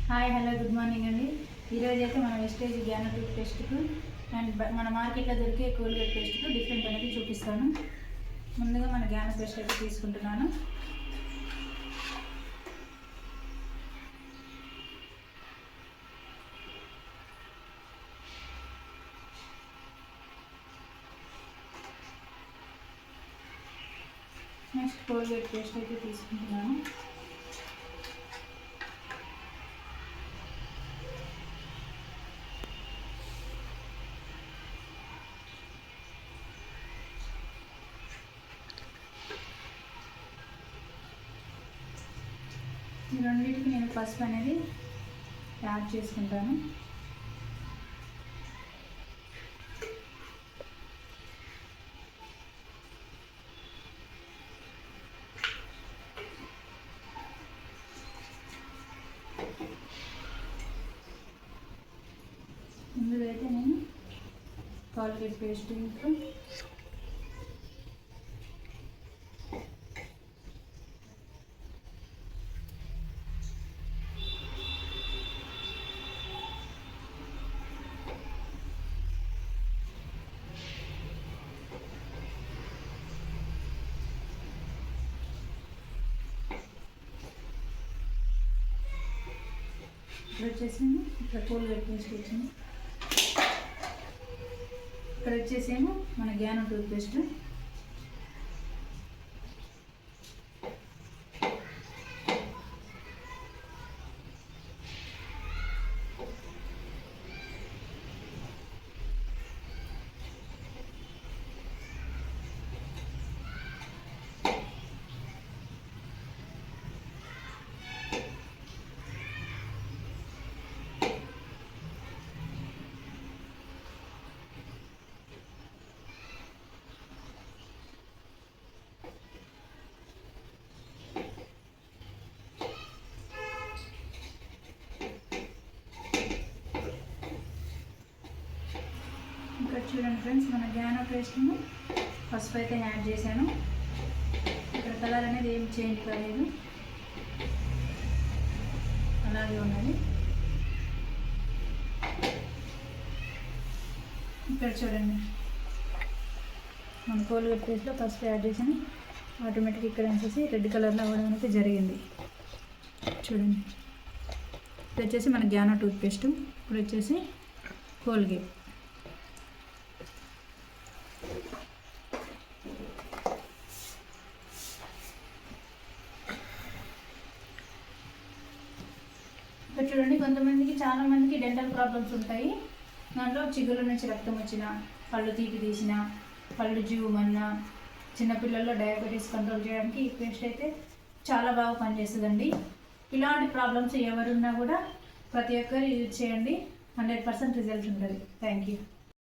Hi hello good morning అండి. ఈరోజు అయితే మన వెస్టేజ్ జ్ఞాన టూత్ పేస్ట్కు అండ్ మన మార్కెట్లో దొరికే కోల్గేట్ పేస్ట్కు డిఫరెంట్ అనేది చూపిస్తాను. ముందుగా మన జ్ఞాన పేస్ట్ అయితే తీసుకుంటున్నాను. నెక్స్ట్ కోల్గేట్ పేస్ట్ అయితే తీసుకుంటున్నాను. ఈ రెండింటికి నేను పసుపు అనేది యాడ్ చేసుకుంటాను. ఇందులో అయితే నేను కోల్గేట్ పేస్ట్ ఇంకా ఇక్కడ వచ్చేసేమో ఇక్కడ కోల్గేట్ పేస్ట్ వచ్చింది. ఇక్కడ వచ్చేసేమో మన జ్ఞాన టూత్ పేస్ట్. ఇక్కడ చూడండి ఫ్రెండ్స్, మన జ్ఞాన పేస్ట్ను పసుపు అయితే యాడ్ చేశాను. ఇక్కడ కలర్ అనేది ఏం చేంజ్ కాలేదు, అలాగే ఉన్నది. ఇక్కడ చూడండి, మన కోల్గేట్ పేస్ట్లో పసుపు యాడ్ చేసాను. ఆటోమేటిక్ ఇక్కడ వచ్చేసి రెడ్ కలర్లో అవ్వడం అయితే జరిగింది. చూడండి, ఇది వచ్చేసి మన జ్ఞాన టూత్ పేస్ట్. ఇప్పుడు వచ్చేసి కోల్గేట్. ఇక్కడ చూడండి, కొంతమందికి చాలా మందికి డెంటల్ ప్రాబ్లమ్స్ ఉంటాయి. దాంట్లో చిగుళ్ళ నుంచి రక్తం వచ్చిన, పళ్ళు తీపి తీసిన, పళ్ళు జీవమన్నా, చిన్నపిల్లల్లో డయాబెటీస్ కంట్రోల్ చేయడానికి ఈ పేస్ట్ అయితే చాలా బాగా పనిచేస్తుందండి. ఇలాంటి ప్రాబ్లమ్స్ ఎవరున్నా కూడా ప్రతి ఒక్కరు యూజ్ చేయండి. 100% రిజల్ట్ ఉంటుంది. Thank you.